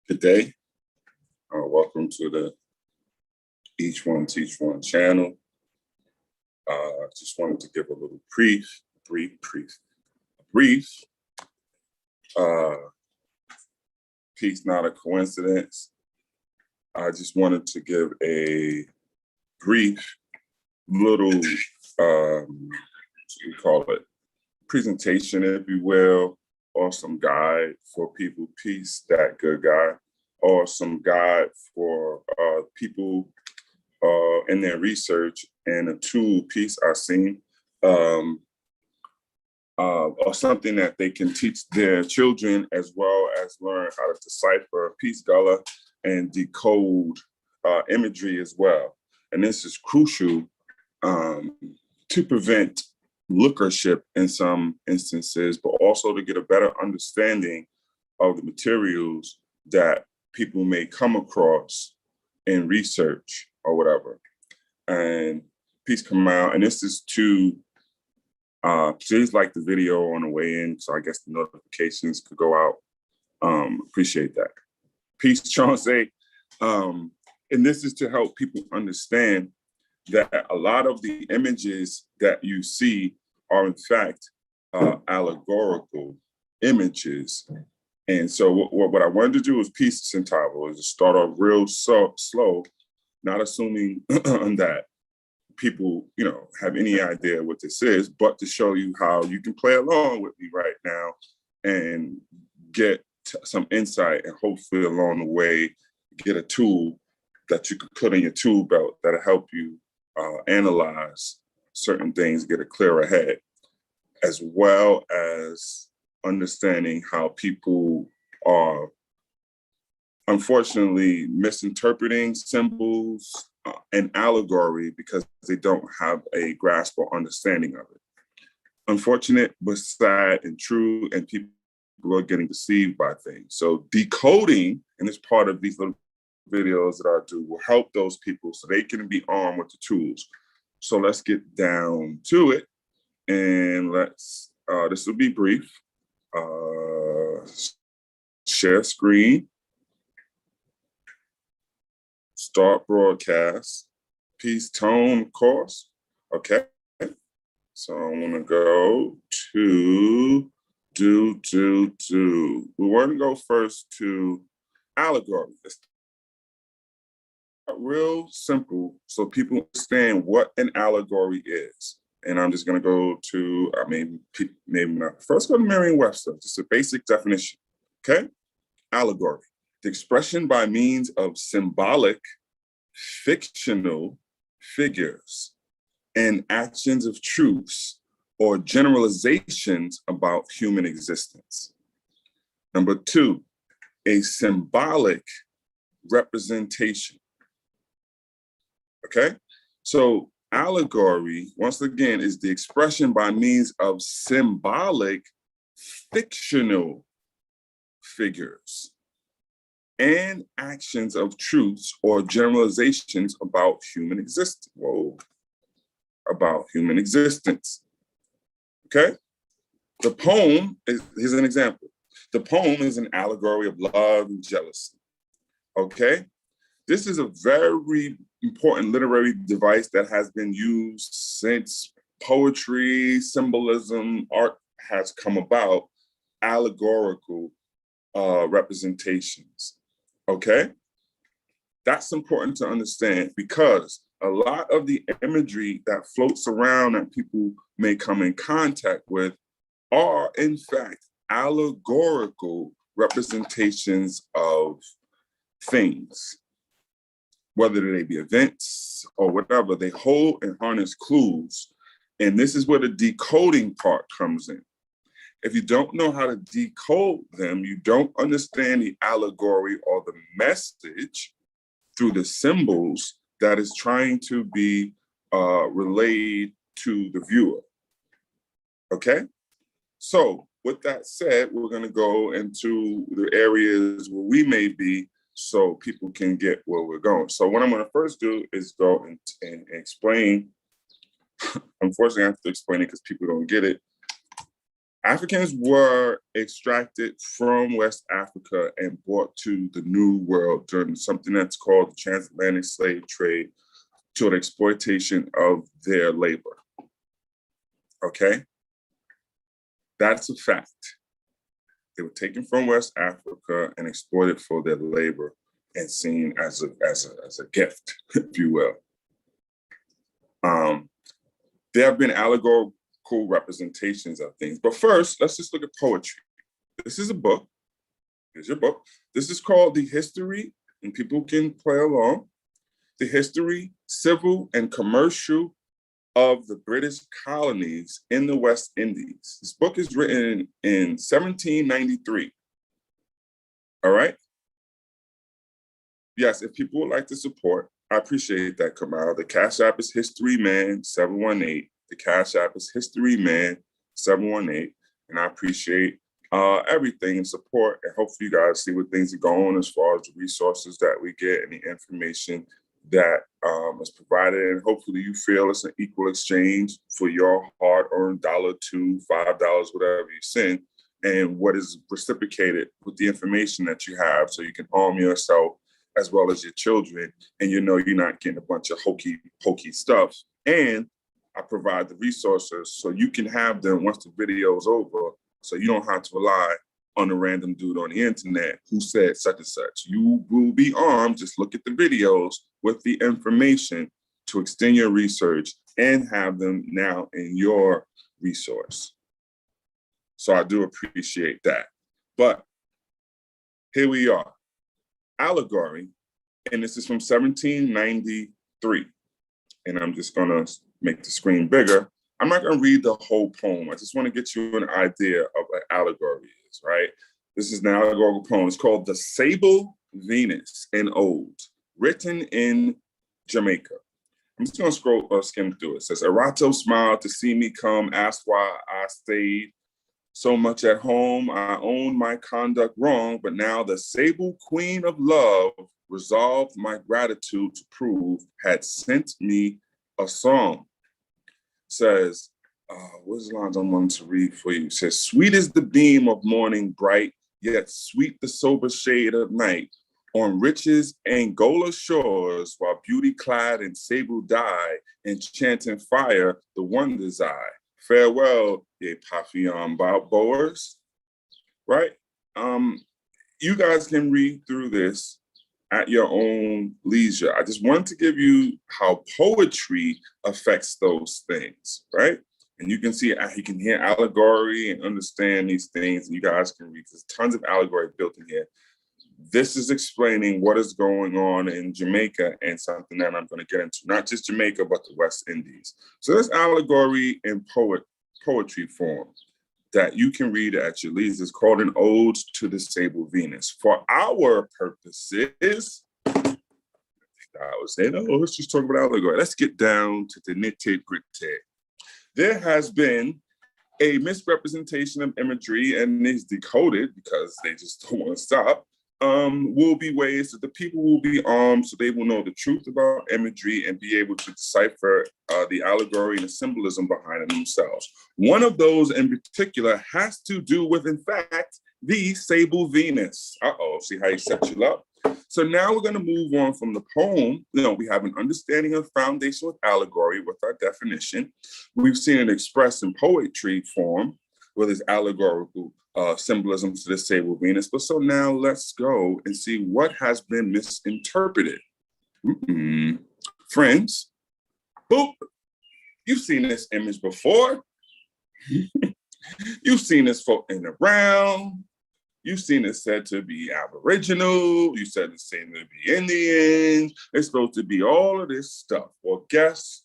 Good day. Welcome to the Each One Teach One channel. Just wanted to give a little brief. Piece, not a coincidence. I just wanted to give a brief little, what we call it, presentation, if you will, or some guide for people, peace, that good guy, or some guide for people in their research and a tool piece I've seen, or something that they can teach their children as well as learn how to decipher peace, gullah, and decode imagery as well. And this is crucial to prevent lookership in some instances, but also to get a better understanding of the materials that people may come across in research or whatever. And peace come out, and this is to please like the video on the way in, so I guess the notifications could go out. Appreciate that. Peace, Chauncey. And this is to help people understand that a lot of the images that you see are in fact allegorical images. And so what I wanted to do is piece this entire is to start off real slow, not assuming that people, have any idea what this is, but to show you how you can play along with me right now and get some insight, and hopefully along the way, get a tool that you can put in your tool belt that'll help you analyze certain things, get a clearer head, as well as understanding how people are unfortunately misinterpreting symbols and allegory because they don't have a grasp or understanding of it. Unfortunate, but sad and true, and people are getting deceived by things. So decoding, and it's part of these little videos that I do, will help those people so they can be armed with the tools. So let's get down to it, and let's, this will be brief. Share screen. Start broadcast. Peace tone, of course. Okay. So I'm gonna go to we want to go first to allegory. It's real simple so people understand what an allegory is. And I'm just gonna go to, maybe not. First go to Merriam-Webster, just a basic definition, okay? Allegory, the expression by means of symbolic, fictional figures and actions of truths or generalizations about human existence. Number two, a symbolic representation. Okay, so allegory, once again, is the expression by means of symbolic, fictional figures and actions of truths or generalizations about human existence. About human existence. Okay? The poem here's an example. The poem is an allegory of love and jealousy. Okay? This is a very important literary device that has been used since poetry, symbolism, art has come about, allegorical representations. Okay? That's important to understand because a lot of the imagery that floats around that people may come in contact with are in fact allegorical representations of things, whether they be events or whatever. They hold and harness clues. And this is where the decoding part comes in. If you don't know how to decode them, you don't understand the allegory or the message through the symbols that is trying to be relayed to the viewer. Okay? So with that said, we're gonna go into the areas where we may be so people can get where we're going. So what I'm gonna first do is go and explain. Unfortunately, I have to explain it because people don't get it. Africans were extracted from West Africa and brought to the New World during something that's called the transatlantic slave trade to an exploitation of their labor. Okay? That's a fact. They were taken from West Africa and exploited for their labor and seen as a gift, if you will. There have been allegorical representations of things. But first, let's just look at poetry. This is a book. Here's your book. This is called The History, and people can play along. The History, Civil, and Commercial of the British Colonies in the West Indies. This book is written in 1793. All right? Yes, if people would like to support, I appreciate that, Kamal. The Cash App is History Man 718. The Cash App is History Man 718. And I appreciate everything and support. And hopefully you guys see what things are going as far as the resources that we get and the information that is provided. And hopefully you feel it's an equal exchange for your hard-earned $1, $2, $5, whatever you send, and what is reciprocated with the information that you have so you can arm yourself as well as your children, and you know you're not getting a bunch of hokey stuff. And I provide the resources so you can have them once the video is over, so you don't have to rely on a random dude on the internet who said such and such. You will be armed. Just look at the videos with the information to extend your research and have them now in your resource. So I do appreciate that. But here we are. Allegory, and this is from 1793. And I'm just gonna make the screen bigger. I'm not gonna read the whole poem. I just wanna get you an idea of what allegory is, right? This is an allegorical poem. It's called The Sable Venus, an Ode, written in Jamaica. I'm just gonna skim through it. It says, Arato smiled to see me come, asked why I stayed so much at home. I owned my conduct wrong, but now the sable queen of love resolved my gratitude to prove, had sent me a song. Says, what's the lines I want to read for you? It says, sweet is the beam of morning bright, yet sweet the sober shade of night. On riches Angola shores, while beauty clad in sable dye, enchanting fire, the wonder's eye. Farewell, ye Papillon Boers, right? You guys can read through this at your own leisure. I just wanted to give you how poetry affects those things, right? And you can see, you can hear allegory and understand these things, and you guys can read. There's tons of allegory built in here. This is explaining what is going on in Jamaica and something that I'm going to get into, not just Jamaica, but the West Indies. So there's allegory in poetry form that you can read at your leisure. It's called an Ode to the Sable Venus. For our purposes, I was saying, let's just talk about allegory. Let's get down to the nitty-gritty. There has been a misrepresentation of imagery, and it's decoded because they just don't want to stop. Will be ways that the people will be armed so they will know the truth about imagery and be able to decipher the allegory and the symbolism behind it themselves. One of those in particular has to do with, in fact, the Sable Venus. See how he set you up? So now we're going to move on from the poem. We have an understanding of foundation with allegory with our definition. We've seen it expressed in poetry form with its allegorical symbolism to the Sable Venus. But so now let's go and see what has been misinterpreted. Friends, boop, you've seen this image before. You've seen this floating around. You've seen it said to be Aboriginal. You said it's said to be Indian. It's supposed to be all of this stuff. Well, guess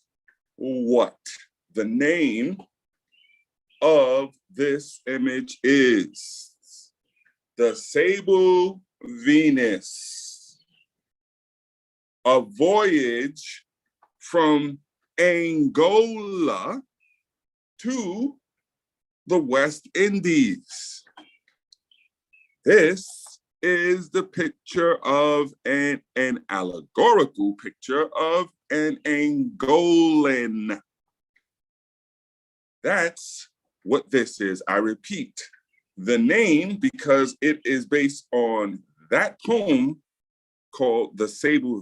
what? The name of this image is the Sable Venus, a voyage from Angola to the West Indies. This is the picture of an allegorical picture of an Angolan. That's what this is. I repeat, the name, because it is based on that poem called The Sable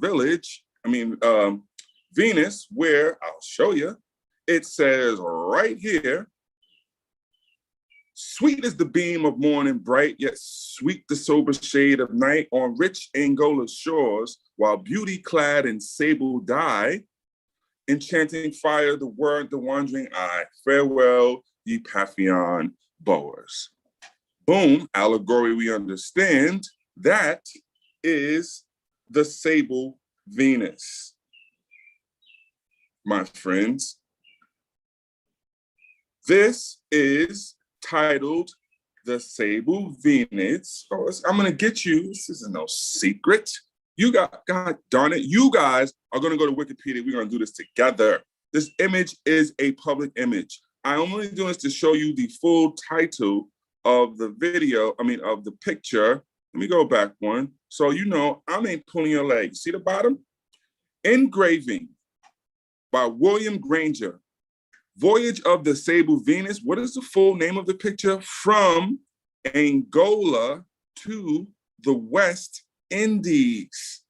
Venus, where I'll show you. It says right here, sweet is the beam of morning bright, yet sweet the sober shade of night on rich Angola's shores, while beauty clad in sable dye, enchanting fire the word, the wandering eye. Farewell, ye Paphian boers. Boom, allegory we understand. That is the Sable Venus, my friends. This is titled The Sable Venus. Oh, I'm gonna get you, this isn't no secret. You got, God darn it, you guys are gonna go to Wikipedia, we're gonna do this together. This image is a public image. I'm only doing this to show you the full title of the video, of the picture. Let me go back one. So you know, I ain't pulling your leg. See the bottom? Engraving by William Granger. Voyage of the Sable Venus. What is the full name of the picture? From Angola to the West Indies.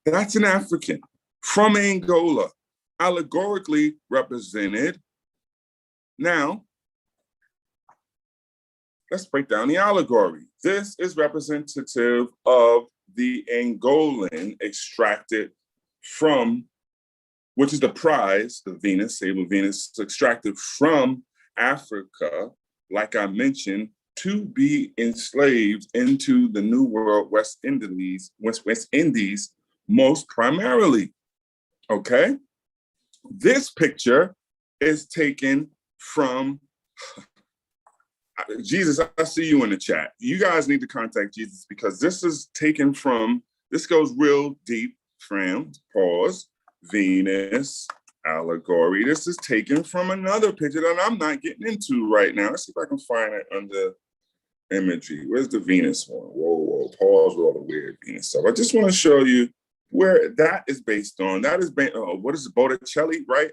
That's an African from Angola, allegorically represented. Now, let's break down the allegory. This is representative of the Angolan extracted from, which is the prize, the Venus, Sable Venus, extracted from Africa, like I mentioned, to be enslaved into the New World, West Indies, most primarily, okay? This picture is taken from, Jesus, I see you in the chat. You guys need to contact Jesus because this is taken from, this goes real deep, fam, pause, Venus, allegory. This is taken from another picture that I'm not getting into right now. Let's see if I can find it under imagery. Where's the Venus one? Whoa, pause with all the weird Venus stuff. I just want to show you where that is based on. That is based, what is it, Botticelli, right?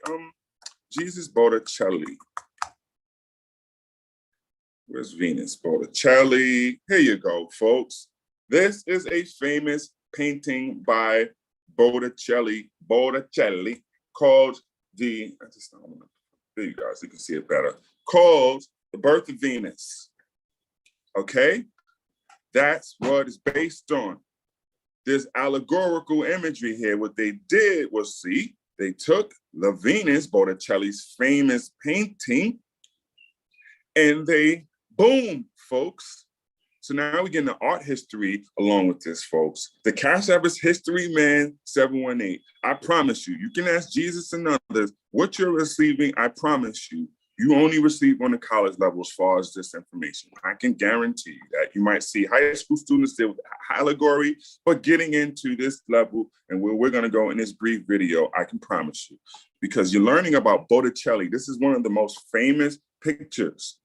Jesus Botticelli. Where's Venus? Botticelli. Here you go, folks. This is a famous painting by Botticelli, called there you guys, you can see it better, called The Birth of Venus. Okay? That's what it's based on. There's allegorical imagery here. What they did was, see, they took the Venus, Botticelli's famous painting, and they, boom, folks. So now we get into art history along with this, folks. The CASHAPP is History Man 718. I promise you, you can ask Jesus and others what you're receiving. I promise you, you only receive on the college level as far as this information. I can guarantee you that. You might see high school students deal with allegory, but getting into this level and where we're gonna go in this brief video, I can promise you, because you're learning about Botticelli. This is one of the most famous pictures.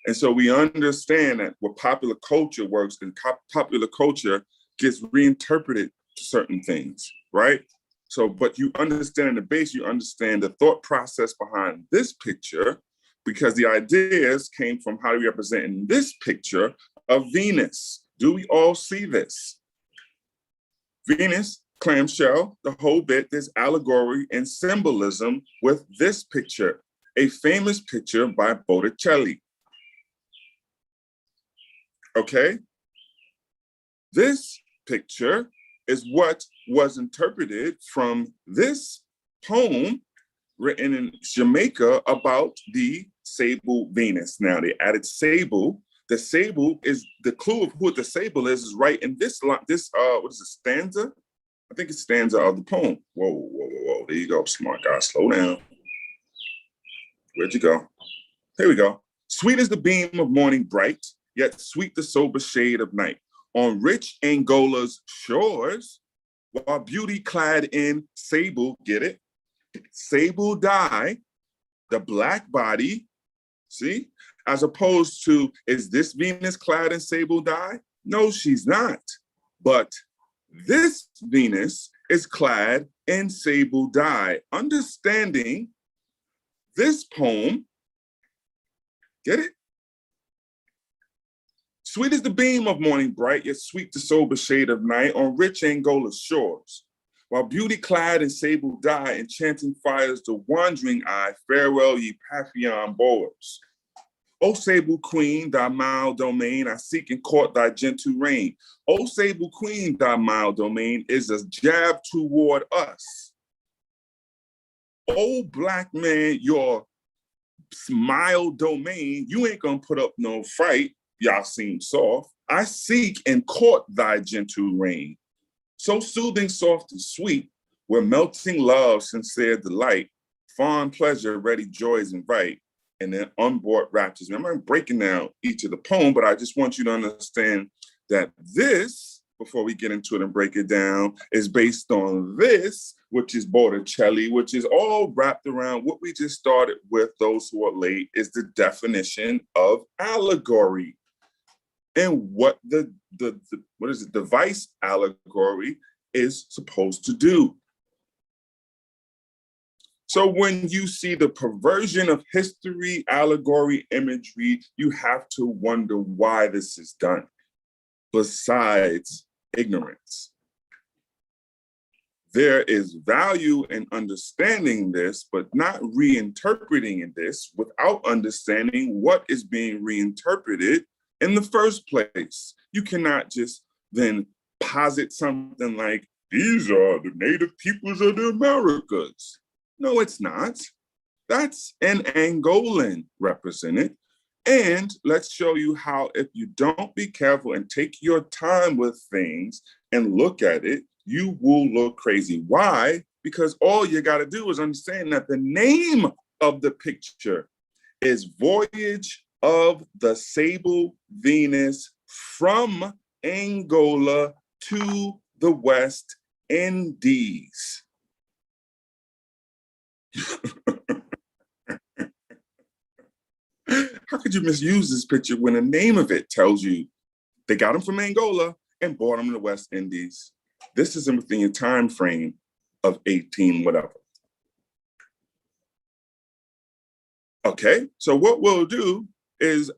And so we understand that what popular culture works, and popular culture gets reinterpreted to certain things, right? So, but you understand the base, you understand the thought process behind this picture, because the ideas came from how do we represent in this picture of Venus. Do we all see this? Venus, clamshell, the whole bit, there's allegory and symbolism with this picture, a famous picture by Botticelli. Okay? This picture is what was interpreted from this poem written in Jamaica about the Sable Venus. Now they added sable. The sable is, the clue of who the sable is right in this line, what is it, stanza? I think it's stanza of the poem. Whoa. There you go, smart guy, slow down. Where'd you go? Here we go. Sweet is the beam of morning bright, yet sweet the sober shade of night. On rich Angola's shores, while beauty clad in sable, get it? Sable dye, the black body, see? As opposed to, is this Venus clad in sable dye? No, she's not. But This Venus is clad in sable dye. Understanding this poem, get it? Sweet is the beam of morning bright, yet sweet the sober shade of night on rich Angola's shores. While beauty clad in sable dye, enchanting fires the wandering eye, farewell ye Paphion boers. O sable queen, thy mild domain, I seek and court thy gentle reign. O sable queen, thy mild domain is a jab toward us. O black man, your mild domain, you ain't gonna put up no fight. Y'all seem soft. I seek and court thy gentle reign. So soothing, soft, and sweet, where melting love, sincere delight, fond pleasure, ready joys invite, and then onboard raptures. I'm not breaking down each of the poem, but I just want you to understand that this, before we get into it and break it down, is based on this, which is Botticelli, which is all wrapped around what we just started with. Those who are late is the definition of allegory. And what the device allegory is supposed to do. So when you see the perversion of history, allegory, imagery, you have to wonder why this is done, besides ignorance. There is value in understanding this, but not reinterpreting this without understanding what is being reinterpreted in the first place. You cannot just then posit something like, these are the native peoples of the Americas. No, it's not. That's an Angolan represented. And let's show you how, if you don't be careful and take your time with things and look at it, you will look crazy. Why? Because all you got to do is understand that the name of the picture is Voyage of the Sable Venus from Angola to the West Indies. How could you misuse this picture when the name of it tells you they got them from Angola and brought them to the West Indies? This is within your time frame of 18 whatever. Okay, so what we'll do is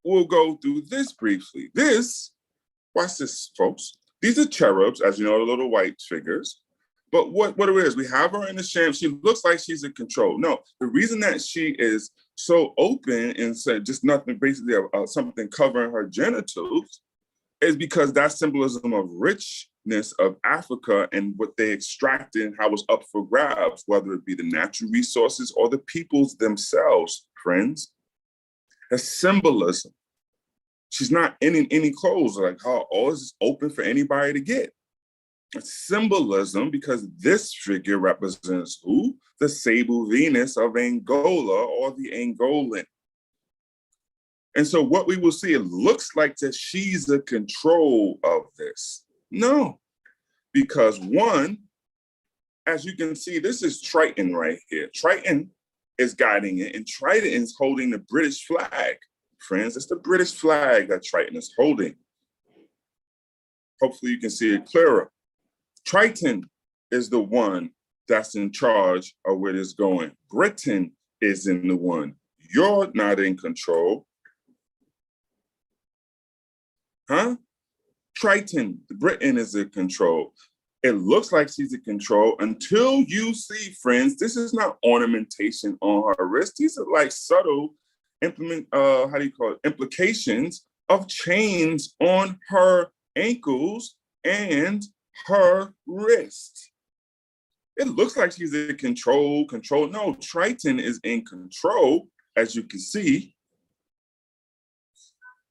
we'll go through this briefly. This, watch this, folks. These are cherubs, as you know, the little white figures. But what it is, we have her in the sham. She looks like she's in control. No, the reason that she is so open and said just nothing, basically something covering her genitals, is because that symbolism of richness of Africa and what they extracted and how it's up for grabs, whether it be the natural resources or the peoples themselves, friends. A symbolism. She's not in any clothes, like how all is open for anybody to get. Symbolism, because this figure represents who? The Sable Venus of Angola, or the Angolan. And so what we will see, it looks like that she's the control of this. No, because one, as you can see, this is Triton right here. Triton is guiding it, and Triton is holding the British flag. Friends, it's the British flag that Triton is holding. Hopefully you can see it clearer. Triton is the one that's in charge of where it's going. Britain is in the one. You're not in control. Huh? Triton, Britain is in control. It looks like she's in control until you see, friends, this is not ornamentation on her wrist. These are like subtle implications of chains on her ankles and her wrist. It looks like she's in control. No, Triton is in control, as you can see.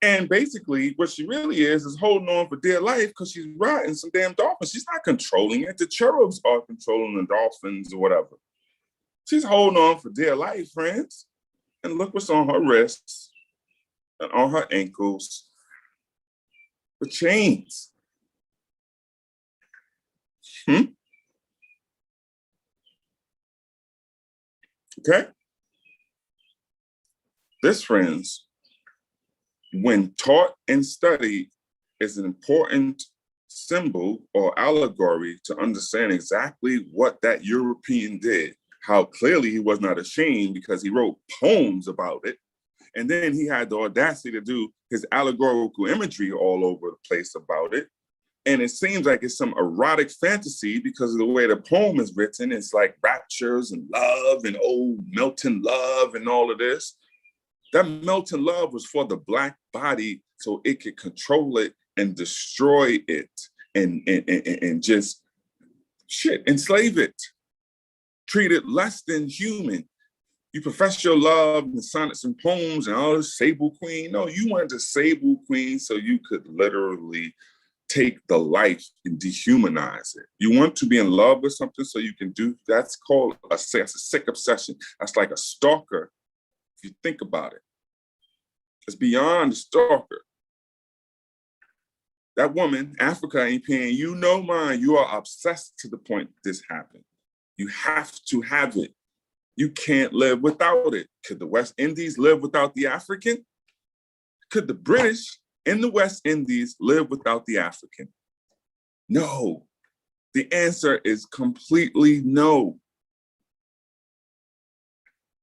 And basically, what she really is holding on for dear life because she's riding some damn dolphins. She's not controlling it. The cherubs are controlling the dolphins or whatever. She's holding on for dear life, friends. And look what's on her wrists and on her ankles. The chains. Okay? This, friends, when taught and studied, is an important symbol or allegory to understand exactly what that European did, how clearly he was not ashamed because he wrote poems about it. And then he had the audacity to do his allegorical imagery all over the place about it. And it seems like it's some erotic fantasy because of the way the poem is written. It's like raptures and love and old melting love and all of this. That melting love was for the Black body so it could control it and destroy it and just enslave it. Treat it less than human. You profess your love in sonnets and poems and all this Sable Queen. No, you wanted to Sable Queen so you could literally take the life and dehumanize it. You want to be in love with something so you can do, that's called a sick obsession. That's like a stalker, if you think about it. It's beyond a stalker. That woman, Africa ain't paying you no mind. You are obsessed to the point this happened. You have to have it. You can't live without it. Could the West Indies live without the African? Could the British in the West Indies live without the African? No. The answer is completely no.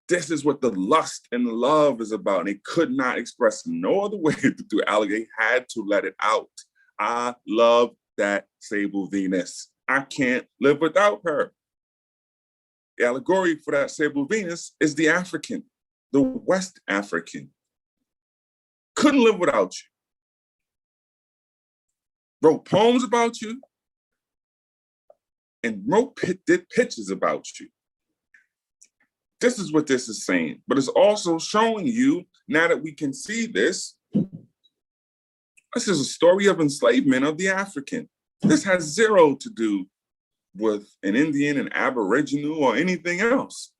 This is what the lust and the love is about. And they could not express no other way through allegory. They had to let it out. I love that Sable Venus. I can't live without her. The allegory for that Sable Venus is the African, the West African. Couldn't live without you. Wrote poems about you and did pictures about you. This is what this is saying, but it's also showing you, now that we can see this, this is a story of enslavement of the African. This has zero to do with an Indian, an Aboriginal, or anything else.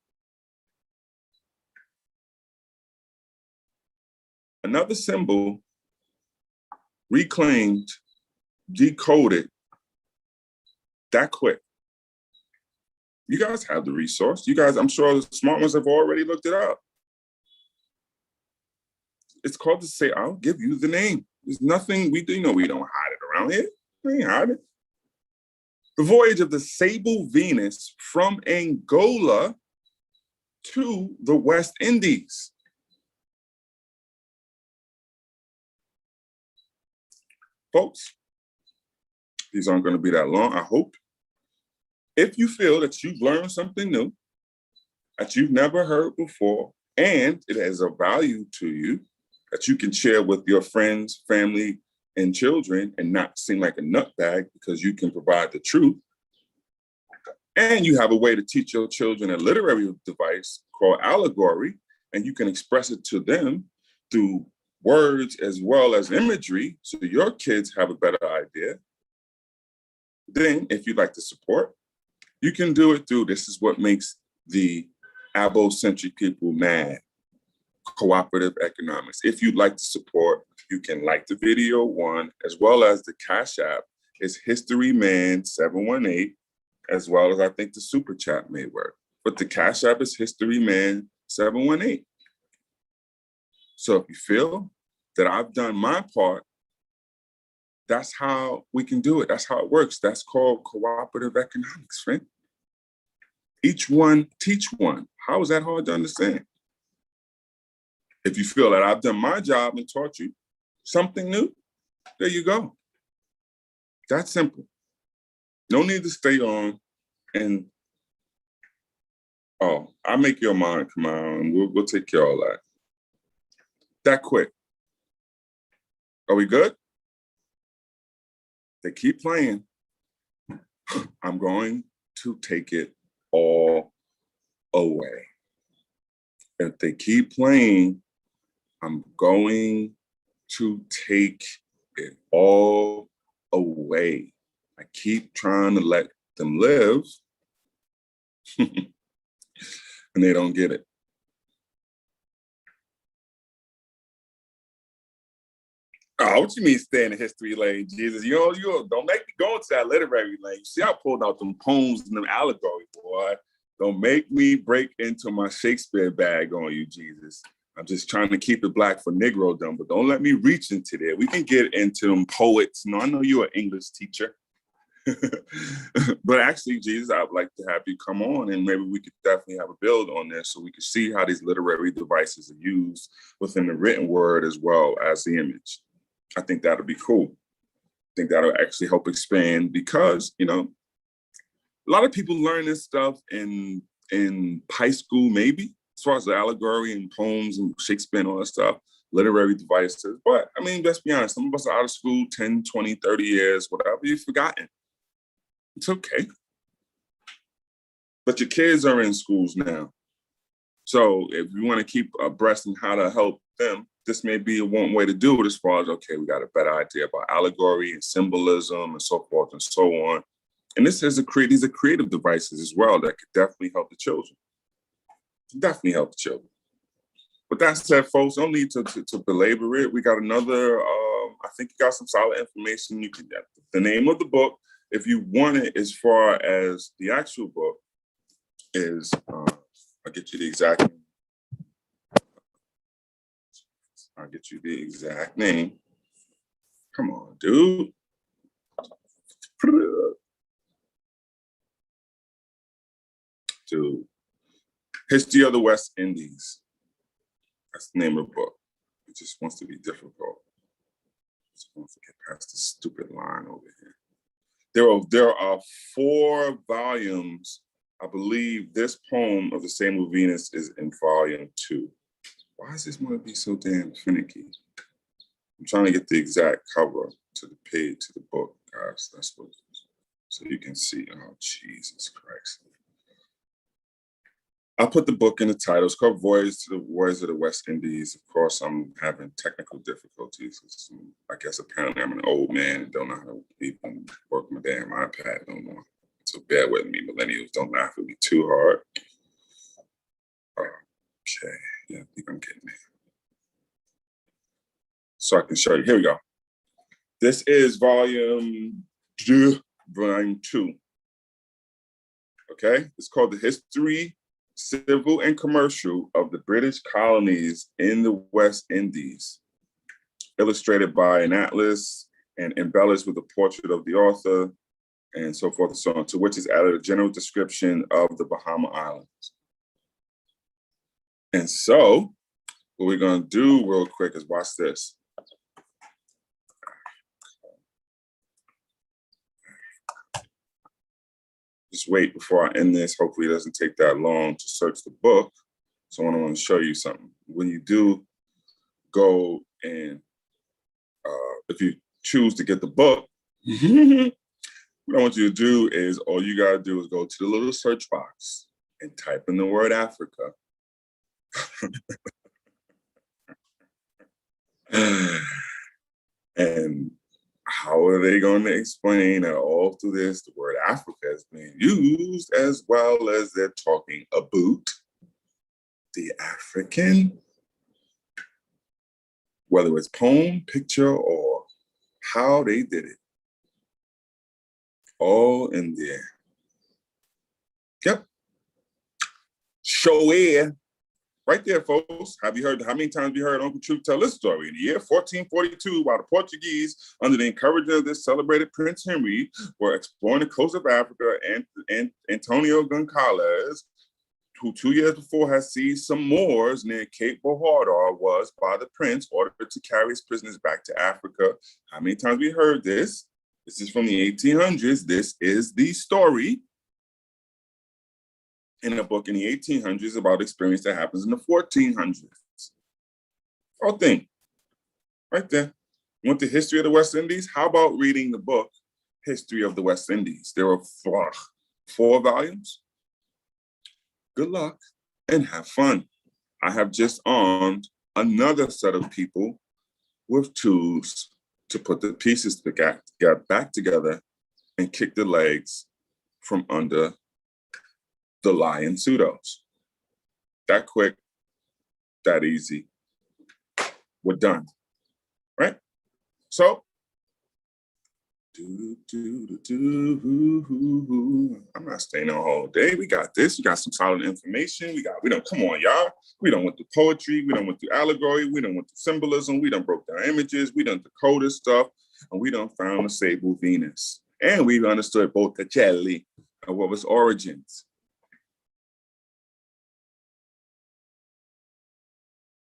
Another symbol reclaimed, decoded that quick. You guys have the resource. You guys, I'm sure the smart ones have already looked it up. It's called to say, I'll give you the name. There's nothing we do, you know, we don't hide it around here. We ain't hide it. The voyage of the Sable Venus from Angola to the West Indies. Folks, these aren't going to be that long, I hope. If you feel that you've learned something new, that you've never heard before, and it has a value to you, that you can share with your friends, family, and children and not seem like a nutbag because you can provide the truth, and you have a way to teach your children a literary device called allegory, and you can express it to them through words as well as imagery, so your kids have a better idea. Then, if you'd like to support, you can do it through, this is what makes the Abo-centric people mad, cooperative economics. If you'd like to support, you can like the video one, as well as the Cash App is HistoryMan718, as well as I think the Super Chat may work. But the Cash App is HistoryMan718. So if you feel that I've done my part, that's how we can do it. That's how it works. That's called cooperative economics, friend. Each one teach one. How is that hard to understand? If you feel that I've done my job and taught you something new, there you go. That's simple. No need to stay on and, oh, I'll make your mind come out and we'll take care of all that. That quick. Are we good? They keep playing. I'm going to take it all away. If they keep playing, I'm going to take it all away. I keep trying to let them live, and they don't get it. Oh, what you mean stay in the history lane, Jesus? You don't make me go into that literary lane. See, I pulled out them poems and them allegory, boy. Don't make me break into my Shakespeare bag on you, Jesus. I'm just trying to keep it Black for Negro-dom, but don't let me reach into there. We can get into them poets. No, I know you're an English teacher. But actually, Jesus, I'd like to have you come on and maybe we could definitely have a build on this so we can see how these literary devices are used within the written word as well as the image. I think that'll be cool. I think that'll actually help expand because, you know, a lot of people learn this stuff in high school, maybe, as far as the allegory and poems and Shakespeare and all that stuff, literary devices. But I mean, let's be honest, some of us are out of school 10, 20, 30 years, whatever, you've forgotten. It's okay. But your kids are in schools now. So if you want to keep abreast in how to help them, this may be one way to do it as far as, okay, we got a better idea about allegory and symbolism and so forth and so on. And these are creative devices as well that could definitely help the children. Definitely help the children. With that said, folks, don't need to belabor it. We got another, I think you got some solid information. You can get the name of the book. If you want it as far as the actual book is, I'll get you the exact name. I'll get you the exact name. Come on, dude. Dude. History of the West Indies. That's the name of the book. It just wants to be difficult. Just wants to get past this stupid line over here. There are 4 volumes. I believe this poem of the Sable Venus is in volume 2. Why does this want to be so damn finicky? I'm trying to get the exact cover to the page, to the book, guys. That's what it is. So you can see. Oh, Jesus Christ. I'll put the book in the title. It's called Voyage to the Wars of the West Indies. Of course, I'm having technical difficulties. I guess apparently I'm an old man and don't know how to even work my damn iPad no more. So bear with me, millennials. Don't laugh at me too hard. Okay, yeah, I think I'm getting there. So I can show you. Here we go. This is volume 2. Okay, it's called The History, Civil and Commercial of the British Colonies in the West Indies, illustrated by an atlas and embellished with a portrait of the author and so forth and so on, to which is added a general description of the Bahama Islands. And so what we're gonna do real quick is watch this. Just wait before I end this. Hopefully it doesn't take that long to search the book. So I want to show you something. When you do go and if you choose to get the book, what I want you to do is all you got to do is go to the little search box and type in the word Africa. And how are they going to explain that all through this, the word Africa is being used as well as they're talking about the African, whether it's poem, picture, or how they did it. All in there. Yep. Show air. Right there, folks. How many times have you heard Uncle Truth tell this story? In the year 1442, while the Portuguese, under the encouragement of this celebrated Prince Henry, were exploring the coast of Africa, and Antonio Goncalves, who 2 years before had seized some Moors near Cape Bohardar, was by the prince ordered to carry his prisoners back to Africa. How many times have we heard this? This is from the 1800s. This is the story in a book in the 1800s about experience that happens in the 1400s. Whole thing, right there. You want the history of the West Indies? How about reading the book, History of the West Indies? There are 4 volumes. Good luck and have fun. I have just armed another set of people with tools to put the pieces back together and kick the legs from under the lion pseudos. That quick, that easy. We're done, right? So I'm not staying on all day. We got this. We got some solid information. We don't, come on, y'all. We don't want the poetry. We don't want the allegory. We don't want the symbolism. We don't broke down images. We don't decoded stuff. And we don't found the Sable Venus. And we understood Botticelli and what was origins.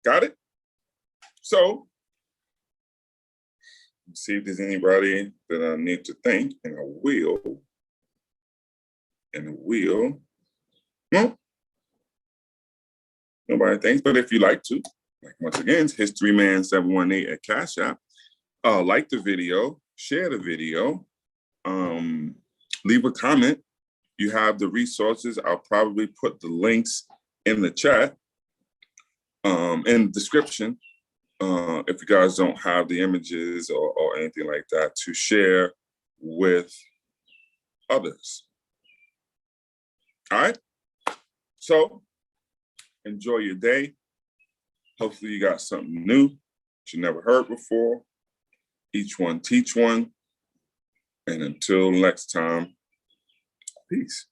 Got it? So, see if there's anybody that I need to thank, and I will. No, nobody thanks, but if you like to, like once again, it's HistoryMan718 at Cash App. Like the video, share the video, leave a comment. You have the resources. I'll probably put the links in the chat, in the description. If you guys don't have the images or anything like that to share with others. All right, so enjoy your day. Hopefully you got something new that you never heard before. Each one teach one. And until next time, peace.